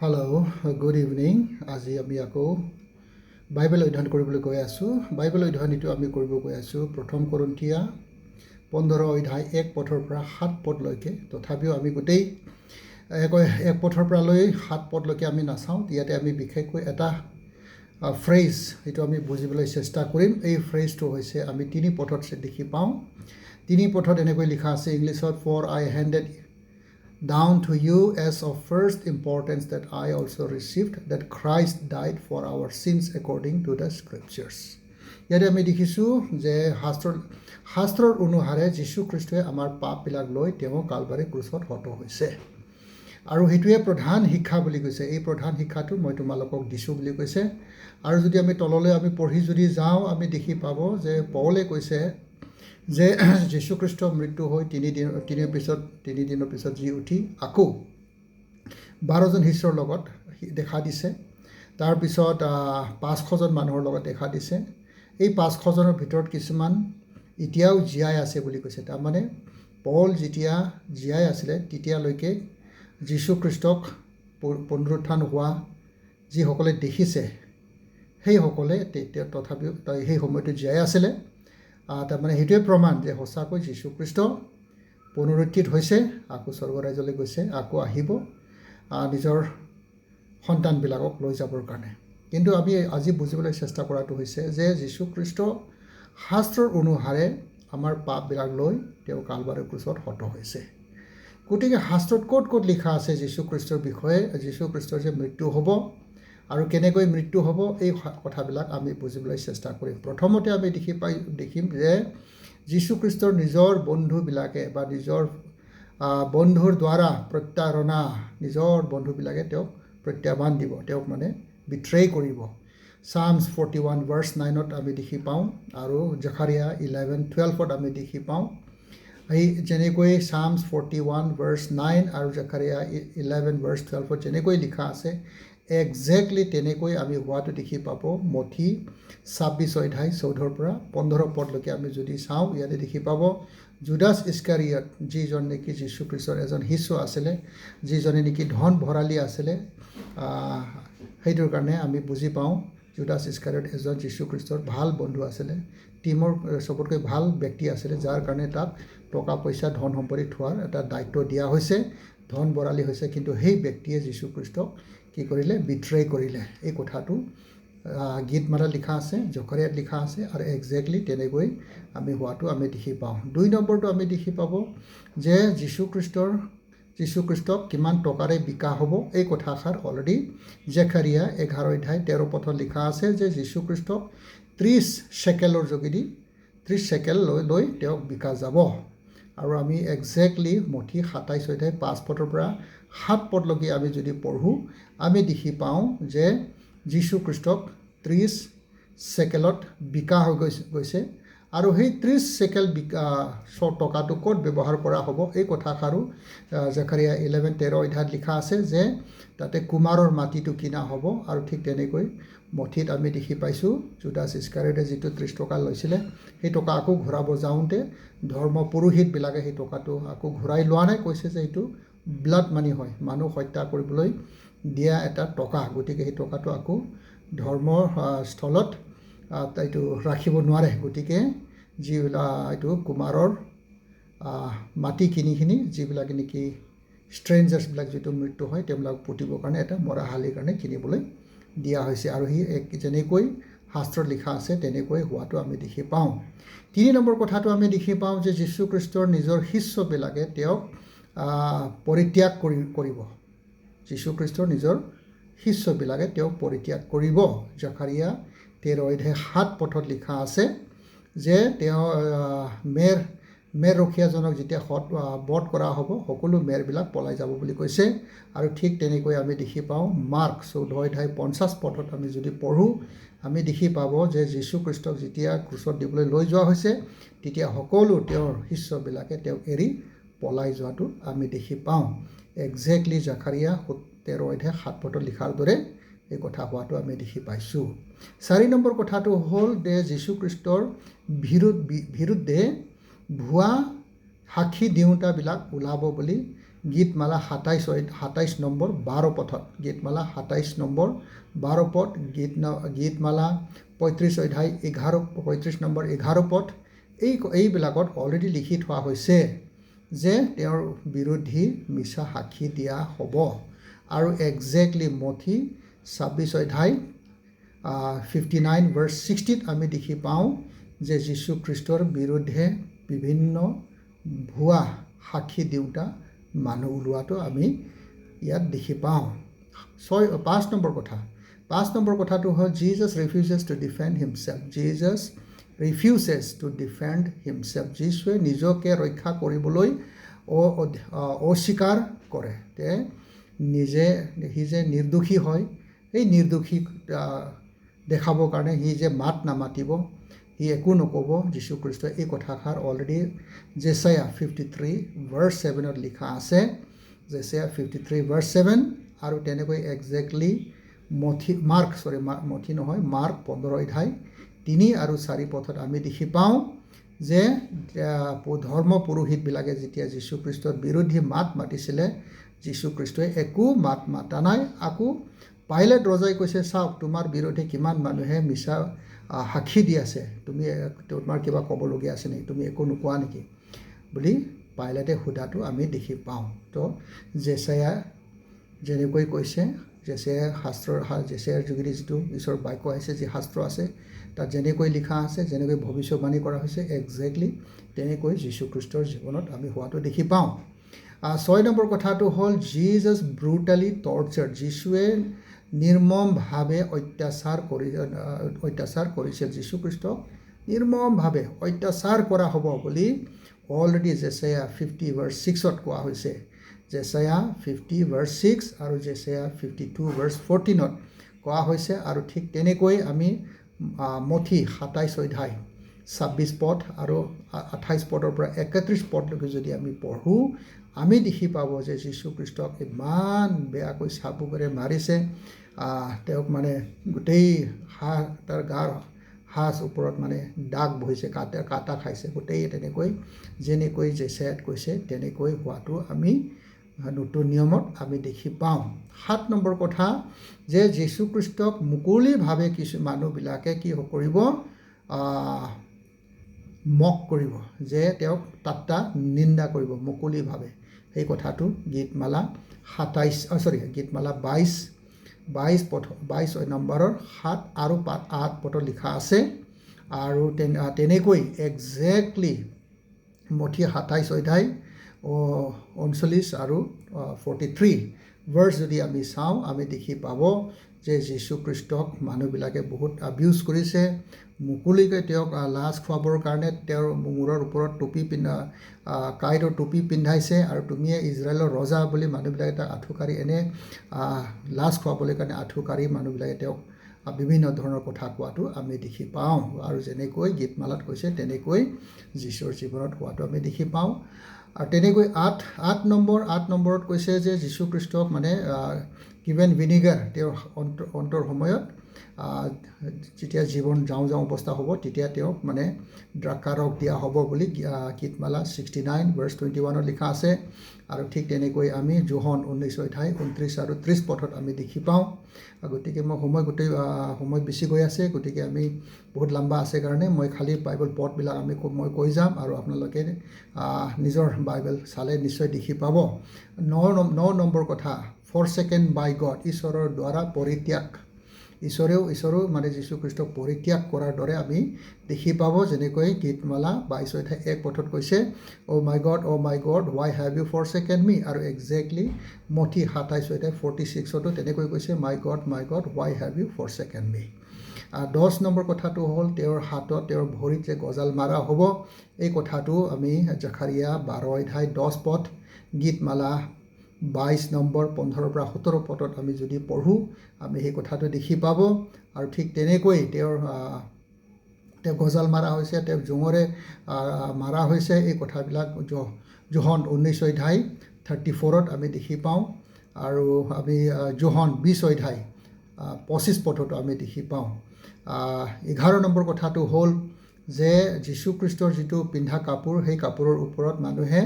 Hello, good evening. আজি আমি আকৌ বাইবেল অধ্যয়ন কৰিবলৈ গৈ আছোঁ। বাইবেল অধ্যয়ন এইটো আমি কৰিব গৈ আছোঁ প্ৰথম কৰিন্থিয়া 15 অধ্যায় 1 পদৰ পৰা 7 পদলৈকে। তথাপিও আমি গোটেই এক পদৰ পৰা লৈ 7 পদলৈকে আমি নাচাওঁ। ইয়াতে আমি বিশেষকৈ এটা ফ্ৰেজ এইটো আমি বুজিবলৈ চেষ্টা কৰিম। এই ফ্ৰেজটো হৈছে আমি 3 পদত দেখি পাওঁ। 3 পদত এনেকৈ লিখা আছে ইংলিছত for I handed down to you as of first importance that I also received that Christ died for our sins according to the scriptures. ইয়াতে আমি দেখিছোঁ যে শাস্ত্ৰৰ অনুসাৰে যীশু খ্ৰীষ্টই আমাৰ পাপবিলাক লৈ তেওঁ কালবাৰী ক্ৰুচত হত হৈছে আৰু সেইটোৱে প্ৰধান শিক্ষা বুলি কৈছে। এই প্ৰধান শিক্ষাটো মই তোমালোকক দিছোঁ বুলি কৈছে। আৰু যদি আমি তললৈ আমি পঢ়ি যদি যাওঁ আমি দেখি পাব যে পৌলে কৈছে যে যীশু খ্ৰীষ্ট মৃত্যু হৈ তিনি দিনৰ পিছত যি উঠি আকৌ 12জন শিষ্যৰ লগত দেখা দিছে। তাৰপিছত 500জন মানুহৰ লগত দেখা দিছে। এই 500জনৰ ভিতৰত কিছুমান এতিয়াও জীয়াই আছে বুলি কৈছে। তাৰমানে পৌল যেতিয়া জীয়াই আছিলে তেতিয়ালৈকে যীশু খ্ৰীষ্টক পুনৰুত্থান হোৱা যিসকলে দেখিছে সেইসকলে তথাপিও সেই সময়টো জীয়াই আছিলে। তাৰমানে সেইটোৱে প্ৰমাণ যে সঁচাকৈ যীশু খ্ৰীষ্ট পুনৰুত্থিত হৈছে, আকৌ স্বৰ্গৰাজ্যলৈ গৈছে, আকৌ আহিব নিজৰ সন্তানবিলাকক লৈ যাবৰ কাৰণে। কিন্তু আমি আজি বুজিবলৈ চেষ্টা কৰাটো হৈছে যে যীশু খ্ৰীষ্ট শাস্ত্ৰৰ অনুসাৰে আমাৰ পাপবিলাক লৈ তেওঁ কালবাৰী ক্ৰুচত হত হৈছে। গতিকে শাস্ত্ৰত ক'ত লিখা আছে যীশু খ্ৰীষ্টৰ বিষয়ে, যীশু খ্ৰীষ্টৰ যে মৃত্যু হ'ব আৰু কেনেকৈ মৃত্যু হ'ব এই কথাবিলাক আমি বুজিবলৈ চেষ্টা কৰিম। প্ৰথমতে আমি দেখিম যে যীশু খ্ৰীষ্টৰ নিজৰ বন্ধুবিলাকে বা নিজৰ বন্ধুৰ দ্বাৰা প্ৰত্যাৰণা নিজৰ বন্ধুবিলাকে তেওঁক প্ৰত্যাহ্বান দিব, তেওঁক মানে বিট্ৰে কৰিব। Psalms 41 verse 9ত আমি দেখি পাওঁ আৰু জকাৰিয়া 11:12ত আমি দেখি পাওঁ। এই যেনেকৈ Psalms 41 verse 9 আৰু জকাৰিয়া 11 verse 12ত যেনেকৈ লিখা আছে একজেক্টলি তেনেকৈ আমি হোৱাটো দেখি পাব। মঠি 26 অধ্যায় 14 পৰা 15 পদলৈকে আমি যদি চাওঁ ইয়াতে দেখি পাব জুদাছ ইস্কাৰিয়ট যিজন নেকি যীশু খ্ৰীষ্টৰ এজন শিষ্য আছিলে, যিজনে নেকি ধন ভঁৰালী আছিলে, সেইটোৰ কাৰণে আমি বুজি পাওঁ জুদাছ ইস্কাৰিয়ট এজন যীশু খ্ৰীষ্টৰ ভাল বন্ধু আছিলে, টিমৰ চবতকৈ ভাল ব্যক্তি আছিলে, যাৰ কাৰণে তাক টকা পইচা ধন সম্পত্তি থোৱাৰ এটা দায়িত্ব দিয়া হৈছে, ধন ভঁৰালী হৈছে। কিন্তু সেই ব্যক্তিয়ে যীশু খ্ৰীষ্টক কি কৰিলে? বিট্ৰে কৰিলে। এই কথাটো গীতমালাত লিখা আছে, জকাৰিয়াত লিখা আছে আৰু একজেক্টলি তেনেকৈ আমি হোৱাটো আমি দেখি পাওঁ। 2 নম্বৰটো আমি দেখি পাব যে যীশু খ্ৰীষ্টক কিমান টকাৰে বিকা হ'ব এই কথাষাৰ অলৰেডি জকাৰিয়া 11 অধ্যায় 13 পদত লিখা আছে যে যীশু খ্ৰীষ্টক 30 শেকেলৰ যোগেদি 30 শেকেল লৈ তেওঁক বিকা যাব। আৰু আমি একজেক্টলি মঠি 27 অধ্যায় 5 পদৰ পৰা 7 পদলৈকে আমি যদি পঢ়োঁ আমি দেখি পাওঁ যে যীশু খ্ৰীষ্টক 30 শেকেলত বিকা হৈ গৈছে আৰু সেই 30 শেকেল টকাটো ক'ত ব্যৱহাৰ কৰা হ'ব এই কথাষাৰো জকাৰিয়া 11:13 অধ্যায়ত লিখা আছে যে তাতে কুমাৰৰ মাটিটো কিনা হ'ব। আৰু ঠিক তেনেকৈ মঠিত আমি দেখি পাইছোঁ জুদাছ ইস্কাৰিয়টে যিটো 30 টকা লৈছিলে সেই টকা আকৌ ঘূৰাব যাওঁতে ধৰ্ম পুৰোহিতবিলাকে সেই টকাটো আকৌ ঘূৰাই লোৱা নাই, কৈছে যে এইটো ব্লাড মানি হয়, মানুহ হত্যা কৰিবলৈ দিয়া এটা টকা। গতিকে সেই টকাটো আকৌ ধৰ্মৰ স্থলত এইটো ৰাখিব নোৱাৰে। গতিকে এইটো কুমাৰৰ মাটি কিনি যিবিলাক নেকি ষ্ট্ৰেঞ্জাৰ্ছবিলাক যিটো মৃত্যু হয় তেওঁবিলাক পুতিবৰ কাৰণে এটা মৰাশালিৰ কাৰণে কিনিবলৈ দিয়া হৈছে। আৰু সি যেনেকৈ শাস্ত্ৰত লিখা আছে তেনেকৈ হোৱাটো আমি দেখি পাওঁ। 3 নম্বৰ কথাটো আমি দেখি পাওঁ যে যীশু খ্ৰীষ্টৰ নিজৰ শিষ্যবিলাকে তেওঁক পৰিত্যাগ কৰিব। যীশু খ্ৰীষ্টৰ নিজৰ শিষ্যবিলাকে তেওঁক পৰিত্যাগ কৰিব। জকাৰিয়া 13 অধ্যায় 7 পদত লিখা আছে যে তেওঁ মেৰ ৰখীয়াজনক যেতিয়া বধ কৰা হ'ব সকলো মেৰবিলাক পলাই যাব বুলি কৈছে। আৰু ঠিক তেনেকৈ আমি দেখি পাওঁ মাৰ্ক 14 অধ্যায় 50 পদত আমি যদি পঢ়োঁ আমি দেখি পাব যে যীশু খ্ৰীষ্টক যেতিয়া ক্ৰুচত দিবলৈ লৈ যোৱা হৈছে তেতিয়া সকলো তেওঁৰ শিষ্যবিলাকে তেওঁক এৰি পলাই যোৱাটো আমি দেখি পাওঁ। একজেক্টলি জকাৰিয়া 13 অধ্যায় 7 পদত লিখাৰ দৰে এই কথা হোৱাটো আমি দেখি পাইছোঁ। 4 নম্বৰ কথাটো হ'ল যে যীশু খ্ৰীষ্টৰ বিৰুদ্ধে ভুৱা সাক্ষী দিওঁতাবিলাক ওলাব বুলি গীতমালা 27 নম্বৰ 12 পথত, গীতমালা 27 নম্বৰ 12 পথ, গীতমালা 35 অধ্যায় 35 নম্বৰ 11 পথ, এইবিলাকত অলৰেডি লিখি থোৱা হৈছে যে তেওঁৰ বিৰোধী মিছা সাক্ষী দিয়া হ'ব। আৰু একজেক্টলি মঠি 26 অধ্যায় 59 ভাৰ্চ 60 আমি দেখি পাওঁ যে যীশু খ্ৰীষ্টৰ বিৰুদ্ধে বিভিন্ন ভুৱা সাক্ষী দিওঁতা মানুহ ওলোৱাটো আমি ইয়াত দেখি পাওঁ। 5 নম্বৰ কথা, 5 নম্বৰ কথাটো হ'ল Jesus refuses to defend himself. Jesus refuses to defend himself. যীশুৱে নিজকে ৰক্ষা কৰিবলৈ অস্বীকাৰ কৰে। সি যে নিৰ্দোষী হয়, এই নিৰ্দোষীক দেখাবৰ কাৰণে সি যে মাত নামাতিব, সি একো নক'ব। যীশুখ্ৰীষ্টই এই কথাষাৰ অলৰেডি জেচায়া 53 ভাৰ্চ 7ত লিখা আছে, জেচায়া 53 ভাৰ্চ 7। আৰু তেনেকৈ একজেক্টলি মাৰ্ক 15 অধ্যায় 3 আৰু 4 পথত আমি দেখি পাওঁ যে ধৰ্ম পুৰোহিতবিলাকে যেতিয়া যীশুখ্ৰীষ্টৰ বিৰোধী মাত মাতিছিলে, যীশুখ্ৰীষ্টই একো মাত মাতা নাই। আকৌ পাইলেট ৰজাই কৈছে, চাওক তোমাৰ বিৰোধে কিমান মানুহে মিছা সাক্ষী দি আছে, তোমাৰ কিবা ক'বলগীয়া আছে নেকি, তুমি একো নোকোৱা নেকি বুলি পাইলেটে সোধাটো আমি দেখি পাওঁ। তো জেচায়া যেনেকৈ কৈছে, জেচায়াৰ যোগেদি যিটো ঈশ্বৰৰ বাক্য আহিছে, যি শাস্ত্ৰ আছে তাত যেনেকৈ লিখা আছে, যেনেকৈ ভৱিষ্যবাণী কৰা হৈছে, একজেক্টলি তেনেকৈ যীশুখ্ৰীষ্টৰ জীৱনত আমি হোৱাটো দেখি পাওঁ। 6 নম্বৰ কথাটো হ'ল জিজাছ ব্ৰুটালি টৰ্চাৰ্ড। যীশুৱে নিৰ্মমভাৱে অত্যাচাৰ কৰিছিল। যীশুখ্ৰীষ্টক নিৰ্মমভাৱে অত্যাচাৰ কৰা হ'ব বুলি অলৰেডি জেচায়া 50 ভাৰ্চ 6ত কোৱা হৈছে। জেচায়া 50 ভাৰ্চ 6 আৰু জেচায়া 52 ভাৰ্চ 14ত কোৱা হৈছে। আৰু ঠিক তেনেকৈ আমি মঠি 27 অধ্যায় 26 পথ আৰু 28 পথৰ পৰা 31 পথলৈকে যদি আমি পঢ়োঁ, আমি দেখি পাব যে যীশুখ্ৰীষ্টক ইমান বেয়াকৈ চাবুকেৰে মাৰিছে। তেওঁক মানে গোটেই তাৰ গাৰ সাজ ওপৰত মানে দাগ বহিছে, কাটা খাইছে, গোটেই তেনেকৈ যেনেকৈ জেচায়াত কৈছে তেনেকৈ হোৱাটো আমি নতুন নিয়মত আমি দেখি পাওঁ। 7 নম্বৰ কথা যে যীশুখ্ৰীষ্টক মুকলিভাৱে কিছু মানুহবিলাকে কি কৰিব, মক কৰিব, যে তেওঁক ঠাট্টা নিন্দা কৰিব মুকলিভাৱে। সেই কথাটো গীতমালা 22 নম্বৰৰ 7 আৰু 8 পথত লিখা আছে। আৰু তেনেকৈ একজেক্টলি মঠি 27 অধ্যায় 39 আৰু 43 ভাৰ্চ যদি আমি চাওঁ, আমি দেখি পাব যে যীশুখ্ৰীষ্টক মানুহবিলাকে বহুত আবিউজ কৰিছে। মুকলিকৈ তেওঁক লাজ খুৱাবৰ কাৰণে তেওঁৰ মূৰৰ ওপৰত কাঁইটৰ টুপি পিন্ধাইছে, আৰু তুমিয়ে ইজৰাইলৰ ৰজা বুলি মানুহবিলাকে তাক আঁঠুকাঢ়ি লাজ খুৱাবলৈ কাৰণে আঁঠুকাঢ়ি মানুহবিলাকে তেওঁক বিভিন্ন ধৰণৰ কথা কোৱাটো আমি দেখি পাওঁ। আৰু যেনেকৈ গীতমালাত কৈছে তেনেকৈ যীশুৰ জীৱনত হোৱাটো আমি দেখি পাওঁ। আৰু তেনেকৈ 8 নম্বৰত কৈছে যে যীশুখ্ৰীষ্টক মানে গিভেন ভিনিগাৰ, তেওঁৰ অন্তৰ সময়ত যেতিয়া জীৱন যাওঁ অৱস্থা হ'ব, তেতিয়া তেওঁক মানে দ্ৰাক্ষাৰস দিয়া হ'ব বুলি গীতমালা 69 ভাৰ্চ 21ত লিখা আছে। আৰু ঠিক তেনেকৈ আমি যোহন 19 অধ্যায় 29 আৰু 30 পথত আমি দেখি পাওঁ। গতিকে সময় বেছি গৈ আছে, গতিকে আমি বহুত লম্বা আছে কাৰণে মই খালী বাইবেল পথবিলাক মই কৈ যাম, আৰু আপোনালোকে নিজৰ বাইবেল চালে নিশ্চয় দেখি পাব। 9 নম্বৰ কথা, ফৰছেকেন বাই গড, ঈশ্বৰৰ দ্বাৰা পৰিত্যাগ। ঈশ্বৰৰ মানে যীশুখ্ৰীষ্টক পৰিত্যাগ কৰাৰ দৰে আমি দেখি পাব। যেনেকৈ গীতমালা 22 অধ্যায় 1 পথত কৈছে, O' my God why have you forsaken me? আৰু একজেক্টলি মঠি 27 অধ্যায় 46তো তেনেকৈ কৈছে, my God why have you forsaken me? 10 নম্বৰ কথাটো হ'ল তেওঁৰ হাতত, তেওঁৰ ভৰিত যে গজাল মাৰা হ'ব। এই কথাটো আমি জাকাৰিয়া 12 অধ্যায় 10 পথ, গীতমালা 22 নম্বৰ 15 পৰা 17 পথত আমি যদি পঢ়োঁ, আমি সেই কথাটো দেখি পাব। আৰু ঠিক তেনেকৈ তেওঁৰ গজাল মাৰা হৈছে, তেওঁক জোঙৰে মাৰা হৈছে, এই কথাবিলাক যোহন 19 অধ্যায় 34ত আমি দেখি পাওঁ। আৰু আমি যোহন 20 অধ্যায় 25 পথতো আমি দেখি পাওঁ। 11 নম্বৰ কথাটো হ'ল যে যীশুখ্ৰীষ্টৰ যিটো পিন্ধা কাপোৰ, সেই কাপোৰৰ ওপৰত মানুহে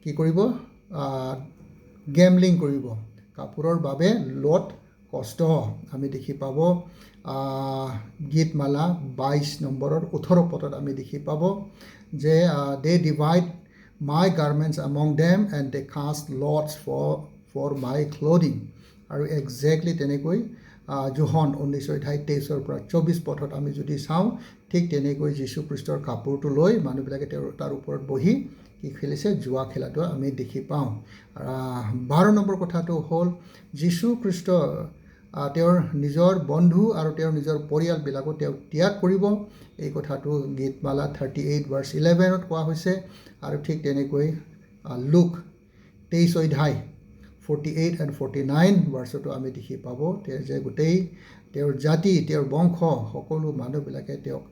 কি কৰিব, গেমলিং কৰিব কাপোৰৰ বাবে লোট কষ্ট আমি দেখি পাব গীতমালা 22 নম্বৰৰ 18 পদত আমি দেখি পাব যে they divide my garments among them and they cast lots for my clothing আৰু একজেক্টলি তেনেকৈ জোহন 19:23 পৰা 24 পদত আমি যদি চাওঁ ঠিক তেনেকৈ যীশু খ্ৰীষ্টৰ কাপোৰটো লৈ মানুহবিলাকে তাৰ ওপৰত বহি কি খেলিছে জুৱা খেলাটো আমি দেখি পাওঁ 12 নম্বৰ কথাটো হ'ল যীশু খ্ৰীষ্ট তেওঁৰ নিজৰ বন্ধু আৰু তেওঁৰ নিজৰ পৰিয়ালবিলাকো তেওঁ ত্যাগ কৰিব এই কথাটো গীতমালা 38 ভাৰ্চ 11ত কোৱা হৈছে আৰু ঠিক তেনেকৈ লুক 23 অধ্যায় 48 and 49 ভাৰ্চতো আমি দেখি পাব যে গোটেই তেওঁৰ জাতি তেওঁৰ বংশ সকলো মানুহবিলাকে তেওঁক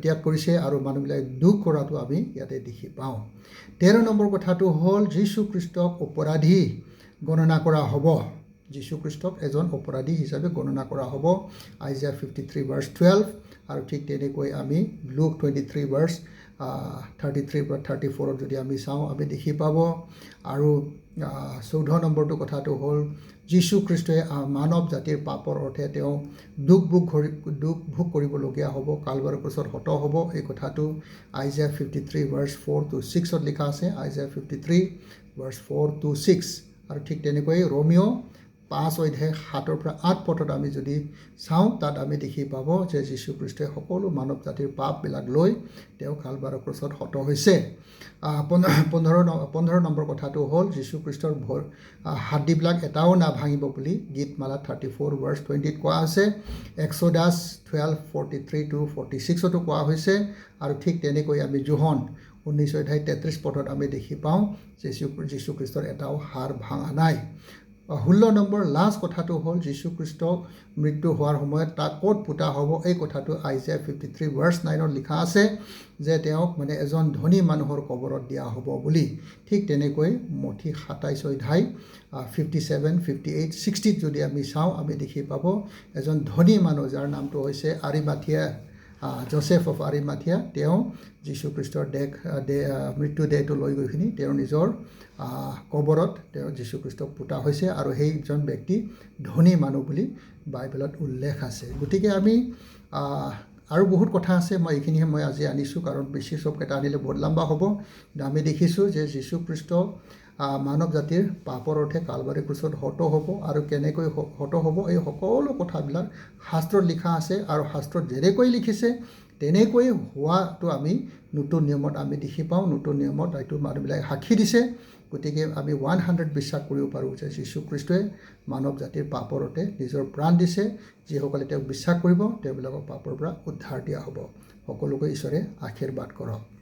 ত্যাগ কৰিছে আৰু মানুহবিলাকে দুখ কৰাটো আমি ইয়াতে দেখি পাওঁ 13 নম্বৰ কথাটো হ'ল যীশু খ্ৰীষ্টক অপৰাধী গণনা কৰা হ'ব যীশু খ্ৰীষ্টক এজন অপৰাধী হিচাপে গণনা কৰা হ'ব আইজায়া 53 ভাৰ্চ 12 আৰু ঠিক তেনেকৈ আমি লুক 23 ভাৰ্চ 33 পৰা 34ত যদি আমি চাওঁ আমি দেখি পাব আৰু 14 নম্বৰটো কথাটো হ'ল যীশু খ্ৰীষ্টই মানৱ জাতিৰ পাপৰ অৰ্থে তেওঁ দুখ ভোগ কৰিবলগীয়া হ'ব কালবাৰৰ ক্ৰুচত হত হ'ব এই কথাটো আইজায়া 53 ভাৰ্চ 4 to 6ত লিখা আছে আইজায়া 53 ভাৰ্চ 4 to 6 আৰু ঠিক তেনেকৈ ৰোমিও 5 অধ্যায় 7 পৰা 8 পদত আমি যদি চাওঁ তাত আমি দেখি পাব যে যীশু খ্ৰীষ্টই সকলো মানৱ জাতিৰ পাপবিলাক লৈ তেওঁ কালবাৰৰ ক্ৰুচত হত হৈছে 15 নম্বৰ কথাটো হ'ল যীশু খ্ৰীষ্টৰ হাড়দিবিলাক এটাও নাভাঙিব বুলি গীতমালা 34 ভাৰ্চ 20ত কোৱা আছে এক্সোডাছ 12:43 to 46তো কোৱা হৈছে আৰু ঠিক তেনেকৈ আমি জোহন 19 অধ্যায় 33 পদত আমি দেখি পাওঁ যে যীশু খ্ৰীষ্টৰ এটাও হাড় ভাঙা নাই 16 নম্বৰ লাষ্ট কথাটো হ'ল যীশু খ্ৰীষ্টক মৃত্যু হোৱাৰ সময়ত তাক ক'ত পোতা হ'ব এই কথাটো আইজায়া 53 ভাৰ্চ 9ত লিখা আছে যে তেওঁক মানে এজন ধনী মানুহৰ কবৰত দিয়া হ'ব বুলি ঠিক তেনেকৈ মঠি 27 অধ্যায় 57 58 60ত যদি আমি চাওঁ আমি দেখি পাব এজন ধনী মানুহ যাৰ নামটো হৈছে আৰিমাথিয়া জোসেফ অফ আৰিমাথিয়া তেওঁ যীশু খ্ৰীষ্টৰ মৃত্যু দেহটো লৈ গৈখিনি তেওঁৰ নিজৰ কবৰত তেওঁ যীশু খ্ৰীষ্টক পোতা হৈছে আৰু সেইজন ব্যক্তি ধনী মানুহ বুলি বাইবেলত উল্লেখ আছে গতিকে আমি আৰু বহুত কথা আছে মই এইখিনিহে মই আজি আনিছোঁ কাৰণ বেছি চবকেইটা আনিলে বহুত লম্বা হ'ব আমি দেখিছোঁ যে যীশু খ্ৰীষ্ট মানৱ জাতিৰ পাপৰ অৰ্থে কালবাৰী ক্ৰুচত হত হ'ব আৰু কেনেকৈ হত হ'ব এই সকলো কথাবিলাক শাস্ত্ৰত লিখা আছে আৰু শাস্ত্ৰত যেনেকৈ লিখিছে তেনেকৈ হোৱাটো আমি নতুন নিয়মত আমি দেখি পাওঁ নতুন নিয়মত এইটো মানুহবিলাকে সাক্ষী দিছে গতিকে আমি 100 বিশ্বাস কৰিব পাৰোঁ যে যীশু খ্ৰীষ্টই মানৱ জাতিৰ পাপৰ অৰ্থে নিজৰ প্ৰাণ দিছে যিসকলে তেওঁক বিশ্বাস কৰিব তেওঁবিলাকক পাপৰ পৰা উদ্ধাৰ দিয়া হ'ব সকলোকে ঈশ্বৰে আশীৰ্বাদ কৰক